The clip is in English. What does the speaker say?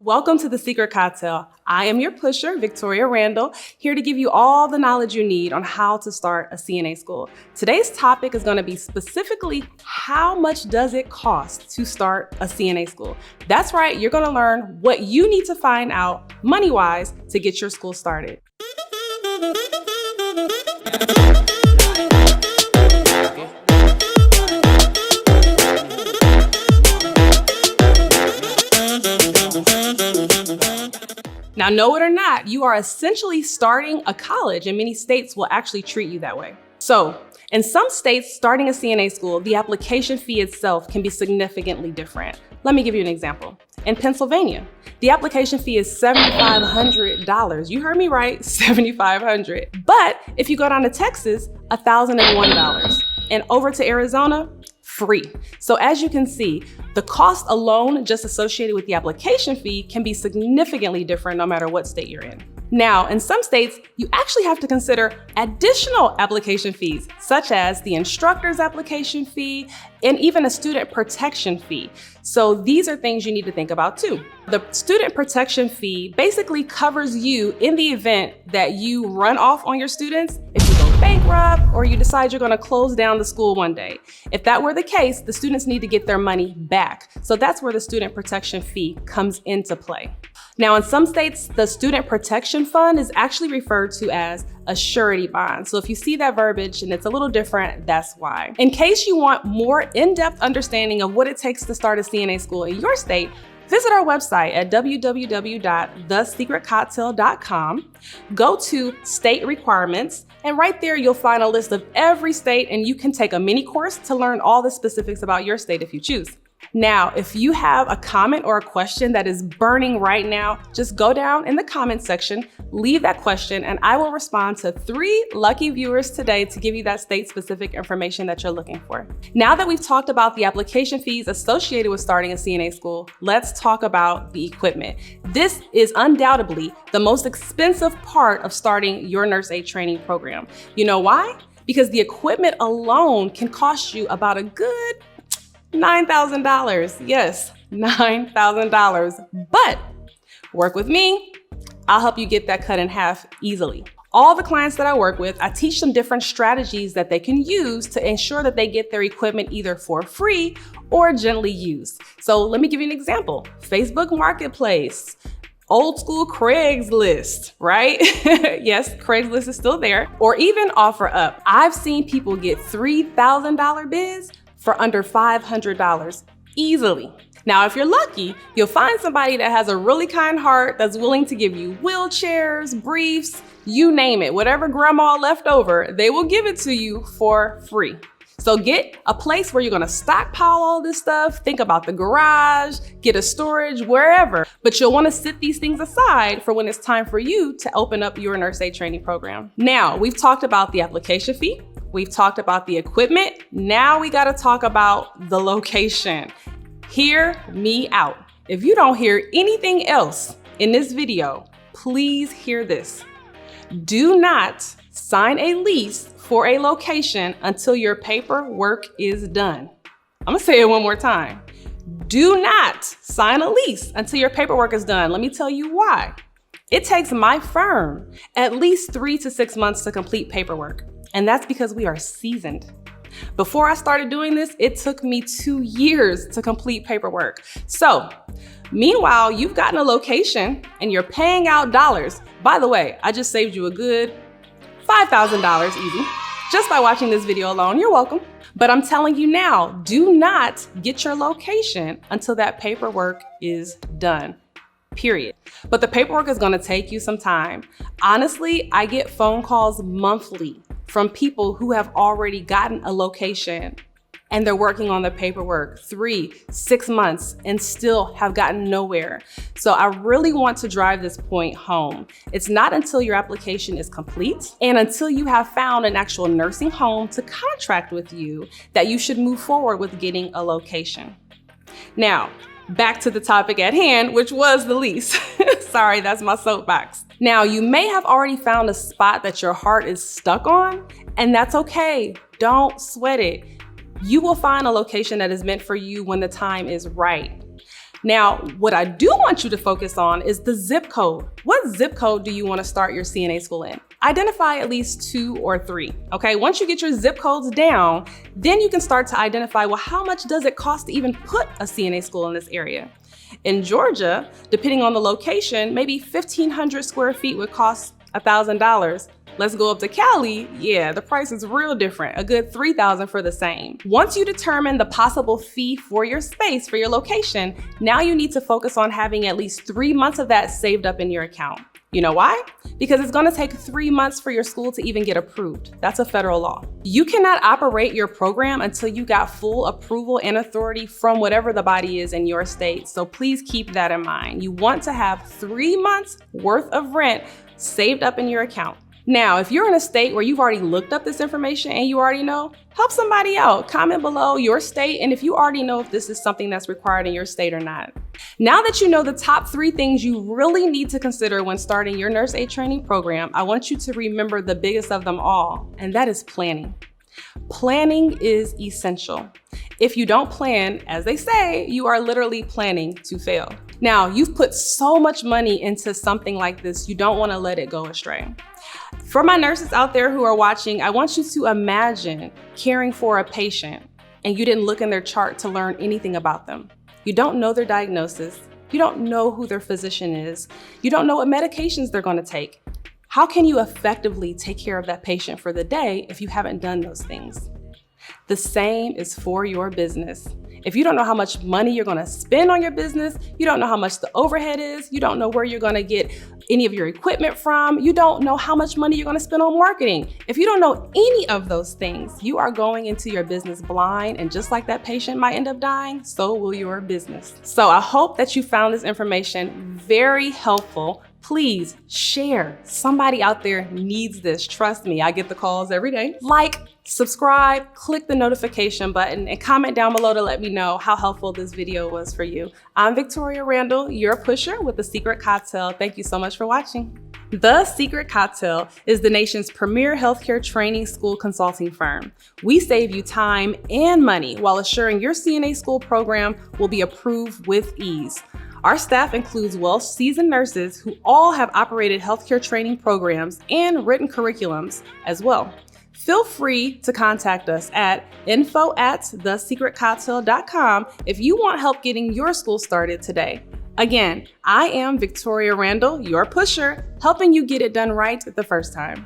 Welcome to The Secret Cocktail. I am your pusher, Victoria Randall, here to give you all the knowledge you need on how to start a CNA school. Today's topic is going to be specifically how much does it cost to start a CNA school. That's right, you're going to learn what you need to find out money-wise to get your school started. Now, know it or not, you are essentially starting a college, and many states will actually treat you that way. So, in some states, starting a CNA school, the application fee itself can be significantly different. Let me give you an example. In Pennsylvania, the application fee is $7,500. You heard me right, $7,500. But if you go down to Texas, $1,001. And over to Arizona, free. So as you can see, the cost alone just associated with the application fee can be significantly different no matter what state you're in. Now, in some states, you actually have to consider additional application fees, such as the instructor's application fee and even a student protection fee. So these are things you need to think about too. The student protection fee basically covers you in the event that you run off on your students, if you go bankrupt, or you decide you're going to close down the school one day. If that were the case, the students need to get their money back. So that's where the student protection fee comes into play. Now, in some states, the student protection fund is actually referred to as a surety bond. So if you see that verbiage and it's a little different, that's why. In case you want more in-depth understanding of what it takes to start a CNA school in your state, visit our website at www.thesecretcocktail.com. Go to state requirements, and right there you'll find a list of every state, and you can take a mini course to learn all the specifics about your state if you choose. Now, if you have a comment or a question that is burning right now, just go down in the comment section, leave that question, and I will respond to 3 lucky viewers today to give you that state-specific information that you're looking for. Now that we've talked about the application fees associated with starting a CNA school, let's talk about the equipment. This is undoubtedly the most expensive part of starting your nurse aid training program. You know why? Because the equipment alone can cost you about a good $9,000. Yes, $9,000. But work with me, I'll help you get that cut in half easily. All the clients that I work with, I teach them different strategies that they can use to ensure that they get their equipment either for free or gently used. So let me give you an example. Facebook Marketplace, old school Craigslist, right? Yes, Craigslist is still there. Or even OfferUp. I've seen people get $3,000 bids for under $500 easily. Now, if you're lucky, you'll find somebody that has a really kind heart that's willing to give you wheelchairs, briefs, you name it, whatever grandma left over, they will give it to you for free. So get a place where you're gonna stockpile all this stuff, think about the garage, get a storage, wherever, but you'll wanna sit these things aside for when it's time for you to open up your nurse aid training program. Now, we've talked about the application fee, we've talked about the equipment, now we gotta talk about the location. Hear me out. If you don't hear anything else in this video, please hear this. Do not sign a lease for a location until your paperwork is done. I'm gonna say it one more time. Do not sign a lease until your paperwork is done. Let me tell you why. It takes my firm at least 3 to 6 months to complete paperwork, and that's because we are seasoned. Before I started doing this, it took me 2 years to complete paperwork. So, meanwhile, you've gotten a location and you're paying out dollars. By the way, I just saved you a good $5,000 easy, just by watching this video alone. You're welcome. But I'm telling you now, do not get your location until that paperwork is done, period. But the paperwork is gonna take you some time. Honestly, I get phone calls monthly from people who have already gotten a location and they're working on the paperwork 3, 6 months and still have gotten nowhere. So I really want to drive this point home. It's not until your application is complete and until you have found an actual nursing home to contract with you that you should move forward with getting a location. Now, back to the topic at hand, which was the lease. Sorry, that's my soapbox. Now, you may have already found a spot that your heart is stuck on, and that's okay. Don't sweat it. You will find a location that is meant for you when the time is right. Now, what I do want you to focus on is the zip code. What zip code do you want to start your CNA school in? Identify at least 2 or 3, okay? Once you get your zip codes down, then you can start to identify, well, how much does it cost to even put a CNA school in this area? In Georgia, depending on the location, maybe 1,500 square feet would cost $1,000. Let's go up to Cali. Yeah, the price is real different, a good $3,000 for the same. Once you determine the possible fee for your space, for your location, now you need to focus on having at least 3 months of that saved up in your account. You know why? Because it's gonna take 3 months for your school to even get approved. That's a federal law. You cannot operate your program until you got full approval and authority from whatever the body is in your state. So please keep that in mind. You want to have 3 months worth of rent saved up in your account. Now, if you're in a state where you've already looked up this information and you already know, help somebody out. Comment below your state and if you already know if this is something that's required in your state or not. Now that you know the top 3 things you really need to consider when starting your nurse aid training program, I want you to remember the biggest of them all, and that is planning. Planning is essential. If you don't plan, as they say, you are literally planning to fail. Now, you've put so much money into something like this, you don't want to let it go astray. For my nurses out there who are watching, I want you to imagine caring for a patient and you didn't look in their chart to learn anything about them. You don't know their diagnosis. You don't know who their physician is. You don't know what medications they're going to take. How can you effectively take care of that patient for the day if you haven't done those things? The same is for your business. If you don't know how much money you're gonna spend on your business, you don't know how much the overhead is, you don't know where you're gonna get any of your equipment from, you don't know how much money you're gonna spend on marketing. If you don't know any of those things, you are going into your business blind, and just like that patient might end up dying, so will your business. So I hope that you found this information very helpful. Please share. Somebody out there needs this. Trust me, I get the calls every day. Like, subscribe, click the notification button, and comment down below to let me know how helpful this video was for you. I'm Victoria Randall, your pusher with The Secret Cocktail. Thank you so much for watching. The Secret Cocktail is the nation's premier healthcare training school consulting firm. We save you time and money while assuring your CNA school program will be approved with ease. Our staff includes well-seasoned nurses who all have operated healthcare training programs and written curriculums as well. Feel free to contact us at info@thesecretcocktail.com if you want help getting your school started today. Again, I am Victoria Randall, your pusher, helping you get it done right the first time.